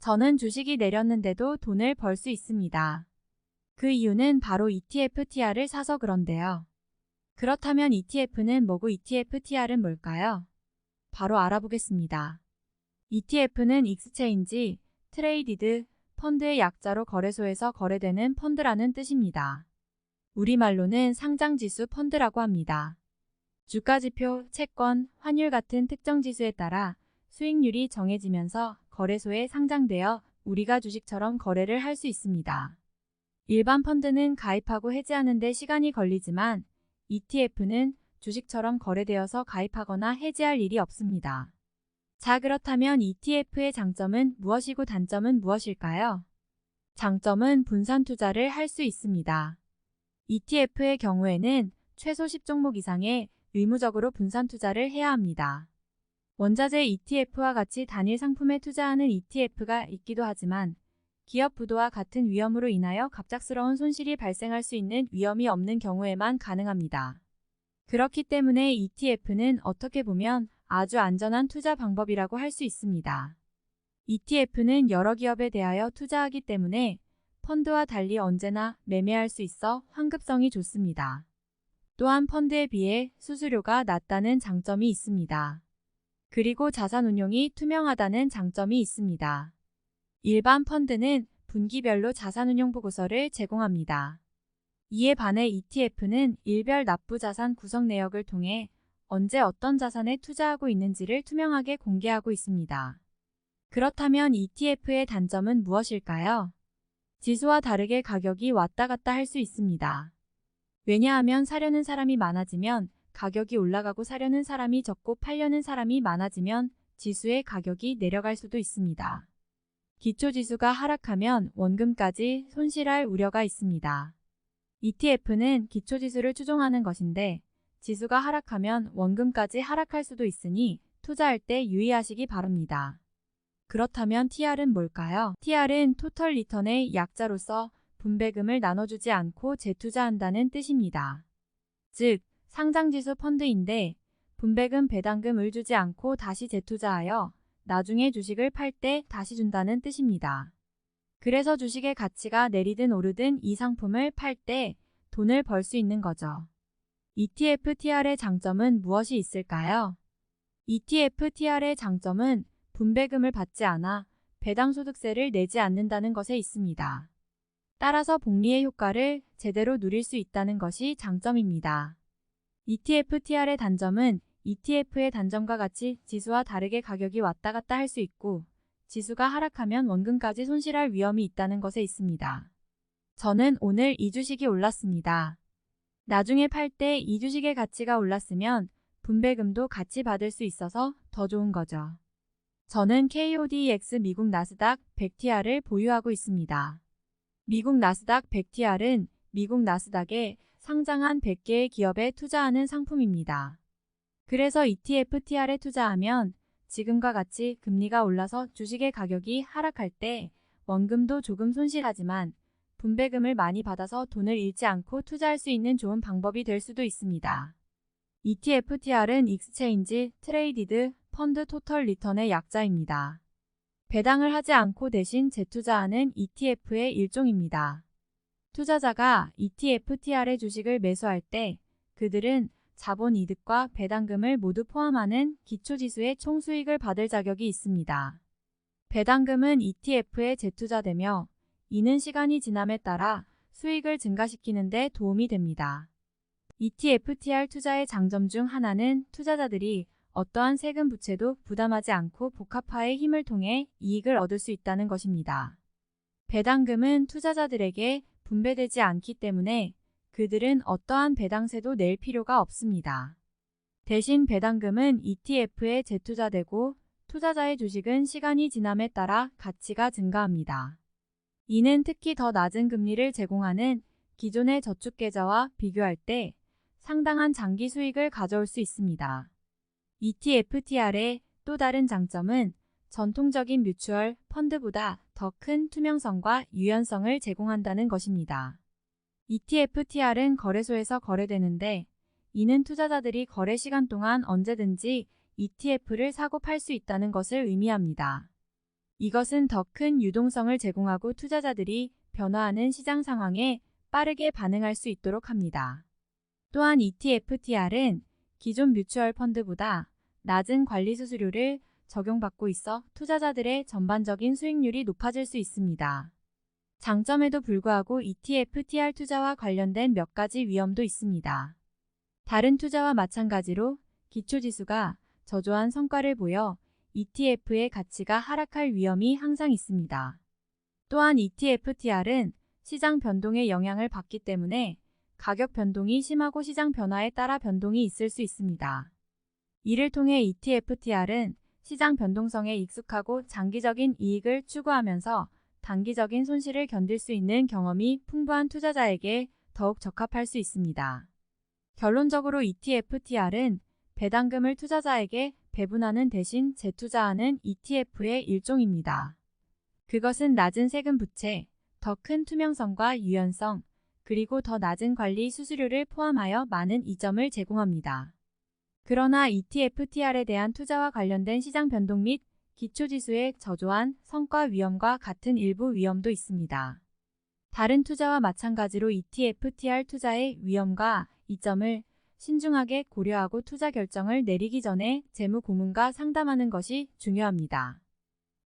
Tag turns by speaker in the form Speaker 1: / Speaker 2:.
Speaker 1: 저는 주식이 내렸는데도 돈을 벌 수 있습니다. 그 이유는 바로 ETF TR을 사서 그런데요. 그렇다면 ETF는 뭐고 ETF TR은 뭘까요? 바로 알아보겠습니다. ETF는 익스체인지 트레이디드 펀드의 약자로 거래소에서 거래되는 펀드라는 뜻입니다. 우리말로는 상장지수 펀드라고 합니다. 주가지표, 채권, 환율 같은 특정 지수에 따라 수익률이 정해지면서 거래소에 상장되어 우리가 주식처럼 거래를 할 수 있습니다. 일반 펀드는 가입하고 해지하는 데 시간이 걸리지만 ETF는 주식처럼 거래되어서 가입하거나 해지할 일이 없습니다. 자, 그렇다면 ETF의 장점은 무엇이고 단점은 무엇일까요? 장점은 분산 투자를 할 수 있습니다. ETF의 경우에는 최소 10종목 이상의 의무적으로 분산 투자를 해야 합니다. 원자재 ETF와 같이 단일 상품에 투자하는 ETF가 있기도 하지만 기업 부도와 같은 위험으로 인하여 갑작스러운 손실이 발생할 수 있는 위험이 없는 경우에만 가능합니다. 그렇기 때문에 ETF는 어떻게 보면 아주 안전한 투자 방법이라고 할 수 있습니다. ETF는 여러 기업에 대하여 투자하기 때문에 펀드와 달리 언제나 매매할 수 있어 환급성이 좋습니다. 또한 펀드에 비해 수수료가 낮다는 장점이 있습니다. 그리고 자산 운용이 투명하다는 장점이 있습니다. 일반 펀드는 분기별로 자산 운용 보고서를 제공합니다. 이에 반해 ETF는 일별 납부 자산 구성 내역을 통해 언제 어떤 자산에 투자하고 있는지를 투명하게 공개하고 있습니다. 그렇다면 ETF의 단점은 무엇일까요? 지수와 다르게 가격이 왔다 갔다 할 수 있습니다. 왜냐하면 사려는 사람이 많아지면 가격이 올라가고 사려는 사람이 적고 팔려는 사람이 많아지면 지수의 가격이 내려갈 수도 있습니다. 기초지수가 하락하면 원금까지 손실할 우려가 있습니다. ETF는 기초지수를 추종하는 것인데 지수가 하락하면 원금까지 하락할 수도 있으니 투자할 때 유의하시기 바랍니다. 그렇다면 TR은 뭘까요? TR은 토털 리턴의 약자로서 분배금을 나눠주지 않고 재투자한다는 뜻입니다. 즉, 상장지수 펀드인데 분배금 배당금을 주지 않고 다시 재투자하여 나중에 주식을 팔 때 다시 준다는 뜻입니다. 그래서 주식의 가치가 내리든 오르든 이 상품을 팔 때 돈을 벌 수 있는 거죠. ETF TR의 장점은 무엇이 있을까요? ETF TR의 장점은 분배금을 받지 않아 배당소득세를 내지 않는다는 것에 있습니다. 따라서 복리의 효과를 제대로 누릴 수 있다는 것이 장점입니다. ETF TR의 단점은 ETF의 단점과 같이 지수와 다르게 가격이 왔다 갔다 할 수 있고 지수가 하락하면 원금까지 손실할 위험이 있다는 것에 있습니다. 저는 오늘 이 주식이 올랐습니다. 나중에 팔 때 이 주식의 가치가 올랐으면 분배금도 같이 받을 수 있어서 더 좋은 거죠. 저는 KODX 미국 나스닥 100TR을 보유하고 있습니다. 미국 나스닥 100TR은 미국 나스닥에 상장한 100개의 기업에 투자하는 상품입니다. 그래서 ETF TR에 투자하면 지금과 같이 금리가 올라서 주식의 가격이 하락할 때 원금도 조금 손실하지만 분배금을 많이 받아서 돈을 잃지 않고 투자할 수 있는 좋은 방법이 될 수도 있습니다. ETF TR은 익스체인지 트레이디드 펀드 토털 리턴의 약자입니다. 배당을 하지 않고 대신 재투자하는 ETF의 일종입니다. 투자자가 ETF TR의 주식을 매수할 때 그들은 자본 이득과 배당금을 모두 포함하는 기초지수의 총수익을 받을 자격이 있습니다. 배당금은 ETF에 재투자되며 이는 시간이 지남에 따라 수익을 증가시키는 데 도움이 됩니다. ETF TR 투자의 장점 중 하나는 투자자들이 어떠한 세금 부채도 부담하지 않고 복합화의 힘을 통해 이익을 얻을 수 있다는 것입니다. 배당금은 투자자들에게 분배되지 않기 때문에 그들은 어떠한 배당세도 낼 필요가 없습니다. 대신 배당금은 ETF에 재투자되고 투자자의 주식은 시간이 지남에 따라 가치가 증가합니다. 이는 특히 더 낮은 금리를 제공하는 기존의 저축계좌와 비교할 때 상당한 장기 수익을 가져올 수 있습니다. ETF TR의 또 다른 장점은 전통적인 뮤추얼 펀드보다 더 큰 투명성과 유연성을 제공한다는 것입니다. ETF TR은 거래소에서 거래되는데 이는 투자자들이 거래 시간 동안 언제든지 ETF를 사고 팔 수 있다는 것을 의미합니다. 이것은 더 큰 유동성을 제공하고 투자자들이 변화하는 시장 상황에 빠르게 반응할 수 있도록 합니다. 또한 ETF-TR은 기존 뮤추얼 펀드보다 낮은 관리 수수료를 적용받고 있어 투자자들의 전반적인 수익률이 높아질 수 있습니다. 장점에도 불구하고 ETF-TR 투자와 관련된 몇 가지 위험도 있습니다. 다른 투자와 마찬가지로 기초지수가 저조한 성과를 보여 ETF의 가치가 하락할 위험이 항상 있습니다. 또한 ETF-TR은 시장 변동에 영향을 받기 때문에 가격 변동이 심하고 시장 변화에 따라 변동이 있을 수 있습니다. 이를 통해 ETF-TR은 시장 변동성에 익숙하고 장기적인 이익을 추구하면서 단기적인 손실을 견딜 수 있는 경험이 풍부한 투자자에게 더욱 적합할 수 있습니다. 결론적으로 ETF-TR은 배당금을 투자자에게 배분하는 대신 재투자하는 ETF의 일종입니다. 그것은 낮은 세금 부채, 더 큰 투명성과 유연성, 그리고 더 낮은 관리 수수료를 포함하여 많은 이점을 제공합니다. 그러나 ETF-TR에 대한 투자와 관련된 시장 변동 및 기초지수의 저조한 성과 위험과 같은 일부 위험도 있습니다. 다른 투자와 마찬가지로 ETF-TR 투자의 위험과 이점을 신중하게 고려하고 투자 결정을 내리기 전에 재무 고문과 상담하는 것이 중요합니다.